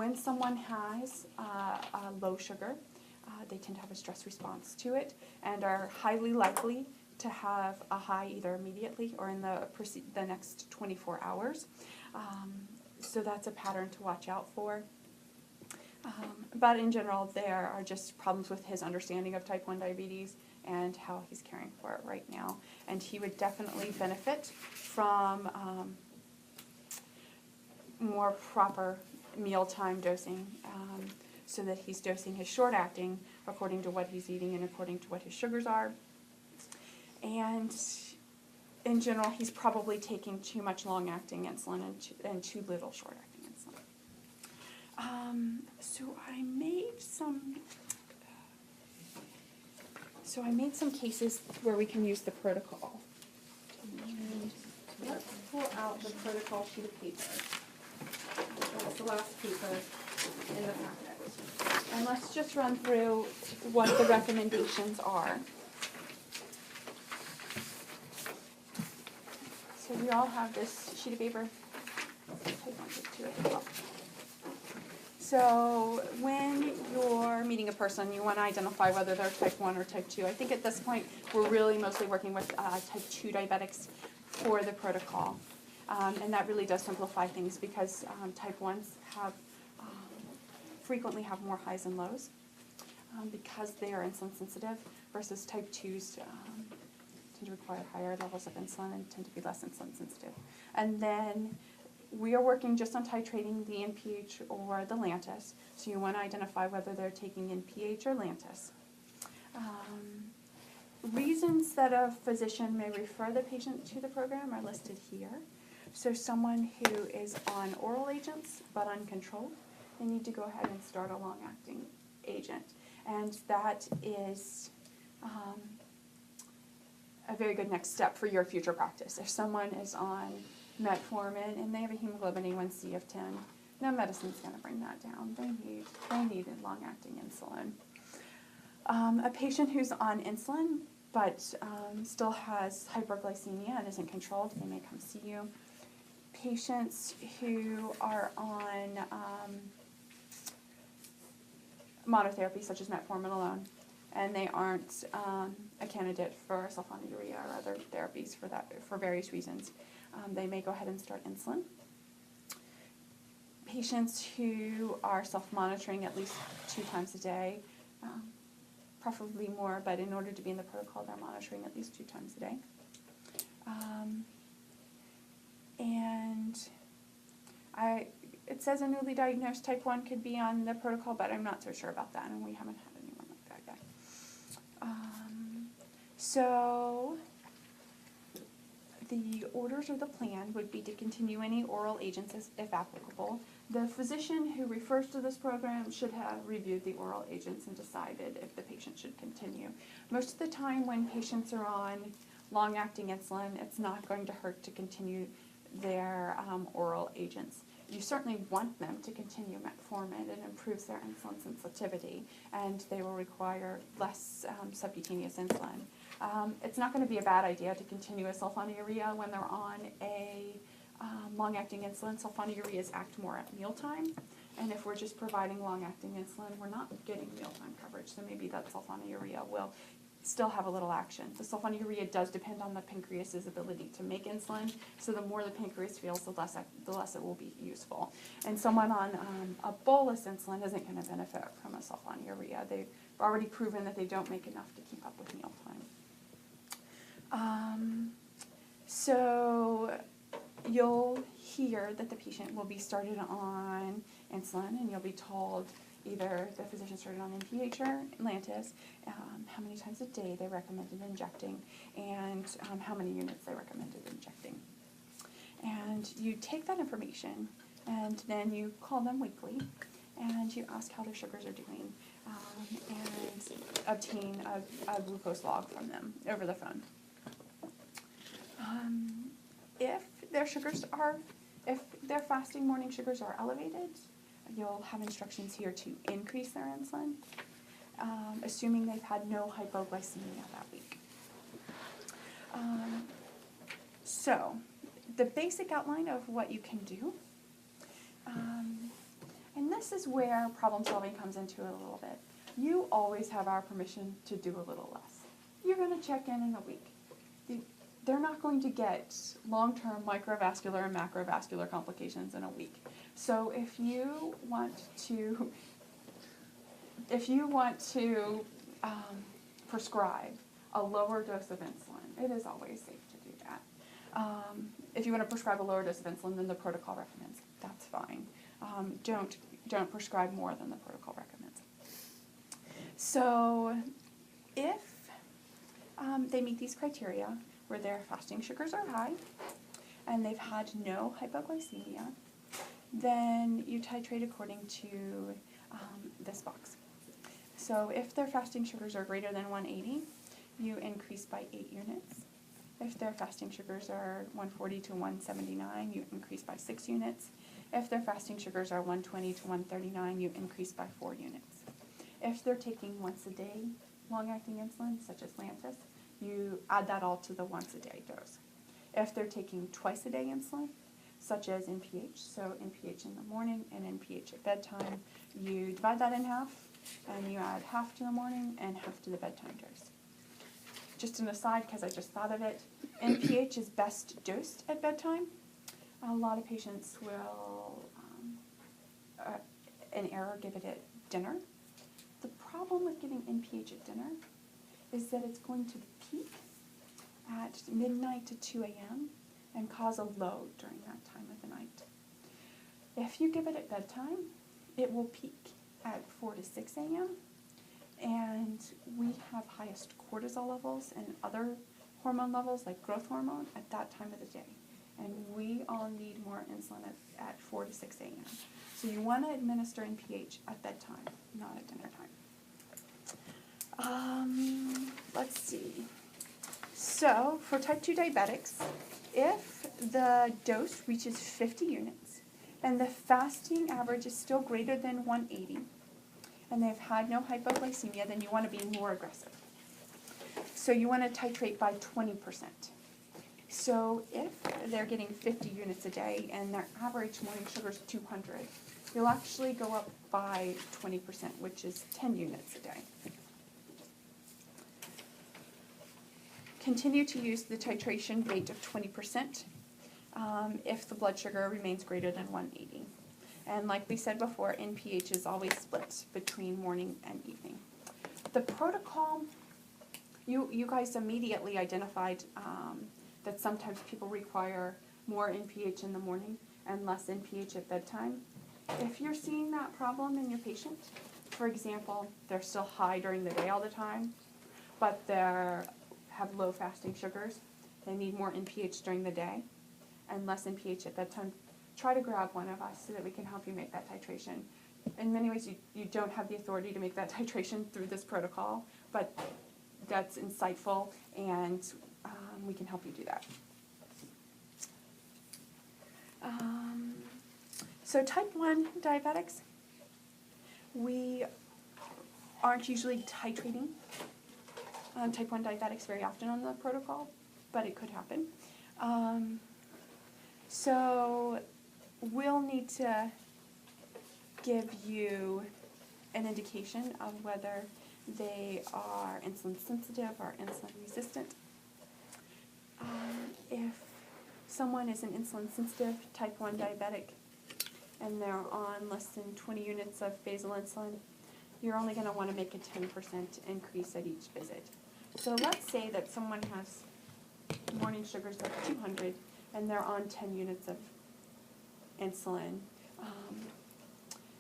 when someone has a low sugar, they tend to have a stress response to it and are highly likely to have a high either immediately or in the next 24 hours. So that's a pattern to watch out for. But in general, there are just problems with his understanding of type 1 diabetes and how he's caring for it right now. And he would definitely benefit from more proper mealtime dosing, so that he's dosing his short-acting according to what he's eating and according to what his sugars are. And in general, he's probably taking too much long-acting insulin and too little short-acting insulin. So I made some cases where we can use the protocol. And let's pull out the protocol sheet of paper. That's the last paper in the packet. And let's just run through what the recommendations are. So we all have this sheet of paper. Type 1, type 2 at the top. So when you're meeting a person, you want to identify whether they're type 1 or type 2. I think at this point we're really mostly working with type 2 diabetics for the protocol. And that really does simplify things because type 1s frequently have more highs and lows because they are insulin sensitive, versus type 2s tend to require higher levels of insulin and tend to be less insulin sensitive. And then we are working just on titrating the NPH or the Lantus, so you want to identify whether they're taking NPH or Lantus. Reasons that a physician may refer the patient to the program are listed here. So someone who is on oral agents but uncontrolled, they need to go ahead and start a long-acting agent. And that is a very good next step for your future practice. If someone is on metformin and they have a hemoglobin A1C of 10, no medicine's going to bring that down. They need long-acting insulin. A patient who's on insulin but still has hyperglycemia and isn't controlled, they may come see you. Patients who are on monotherapy, such as metformin alone, and they aren't a candidate for sulfonylurea or other therapies for various reasons, they may go ahead and start insulin. Patients who are self-monitoring at least 2 times a day, preferably more, but in order to be in the protocol, they're monitoring at least 2 times a day. It says a newly diagnosed type 1 could be on the protocol, but I'm not so sure about that, and we haven't had anyone like that yet. So the orders or the plan would be to continue any oral agents if applicable. The physician who refers to this program should have reviewed the oral agents and decided if the patient should continue. Most of the time when patients are on long-acting insulin, it's not going to hurt to continue their oral agents. You certainly want them to continue metformin. It improves their insulin sensitivity, and they will require less subcutaneous insulin. It's not going to be a bad idea to continue a sulfonylurea when they're on a long-acting insulin. Sulfonylureas act more at mealtime, and if we're just providing long-acting insulin, we're not getting mealtime coverage, so maybe that sulfonylurea will still have a little action. The sulfonylurea does depend on the pancreas's ability to make insulin, so the more the pancreas feels, the less it will be useful. And someone on a bolus insulin isn't going to benefit from a sulfonylurea. They've already proven that they don't make enough to keep up with mealtime. So you'll hear that the patient will be started on insulin, and you'll be told either the physician started on NPH or Lantus, how many times a day they recommended injecting, and how many units they recommended injecting. And you take that information, and then you call them weekly, and you ask how their sugars are doing, and obtain a glucose log from them over the phone. If their fasting morning sugars are elevated, you'll have instructions here to increase their insulin, assuming they've had no hypoglycemia that week. So, the basic outline of what you can do. And this this is where problem solving comes into it a little bit. You always have our permission to do a little less. You're going to check in a week. They're not going to get long-term microvascular and macrovascular complications in a week. So if you want to prescribe a lower dose of insulin, it is always safe to do that. If you want to prescribe a lower dose of insulin than the protocol recommends, that's fine. Don't prescribe more than the protocol recommends. So if they meet these criteria where their fasting sugars are high and they've had no hypoglycemia, then you titrate according to this box. So if their fasting sugars are greater than 180, you increase by 8 units. If their fasting sugars are 140 to 179, you increase by 6 units. If their fasting sugars are 120 to 139, you increase by 4 units. If they're taking once a day long-acting insulin, such as Lantus, you add that all to the once-a-day dose. If they're taking twice-a-day insulin, such as NPH, so NPH in the morning and NPH at bedtime, you divide that in half, and you add half to the morning and half to the bedtime dose. Just an aside, because I just thought of it, NPH is best dosed at bedtime. A lot of patients will, in error, give it at dinner. The problem with giving NPH at dinner is that it's going to peak at midnight to 2 a.m. and cause a load during that time of the night. If you give it at bedtime, it will peak at 4 to 6 a.m. and we have highest cortisol levels and other hormone levels like growth hormone at that time of the day. And we all need more insulin at 4 to 6 a.m. So you want to administer NPH at bedtime, not at dinner time. Let's see. So for type 2 diabetics, if the dose reaches 50 units and the fasting average is still greater than 180 and they've had no hypoglycemia, then you want to be more aggressive. So you want to titrate by 20%. So if they're getting 50 units a day and their average morning sugar is 200, you'll actually go up by 20%, which is 10 units a day. Continue to use the titration rate of 20% if the blood sugar remains greater than 180. And like we said before, NPH is always split between morning and evening. The protocol, you guys immediately identified that sometimes people require more NPH in the morning and less NPH at bedtime. If you're seeing that problem in your patient, for example, they're still high during the day all the time, but they have low fasting sugars, they need more NPH during the day and less NPH at bedtime, try to grab one of us so that we can help you make that titration. In many ways, you don't have the authority to make that titration through this protocol, but that's insightful, and we can help you do that. So type 1 diabetics, we aren't usually titrating type 1 diabetics very often on the protocol, but it could happen. So we'll need to give you an indication of whether they are insulin sensitive or insulin resistant. If someone is an insulin sensitive type 1 diabetic and they're on less than 20 units of basal insulin, you're only going to want to make a 10% increase at each visit. So let's say that someone has morning sugars of 200 and they're on 10 units of insulin.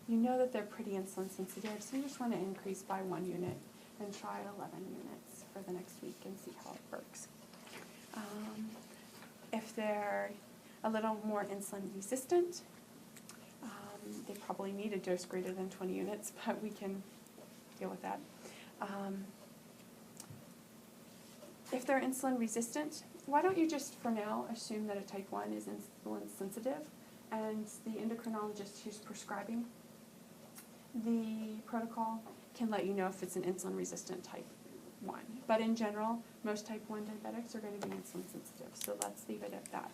You know that they're pretty insulin sensitive, so you just want to increase by 1 unit and try 11 units for the next week and see how it works. If they're a little more insulin resistant, they probably need a dose greater than 20 units, but we can deal with that. If they're insulin resistant, why don't you just, for now, assume that a type 1 is insulin sensitive, and the endocrinologist who's prescribing the protocol can let you know if it's an insulin resistant type 1. But in general, most type 1 diabetics are going to be insulin sensitive, so let's leave it at that.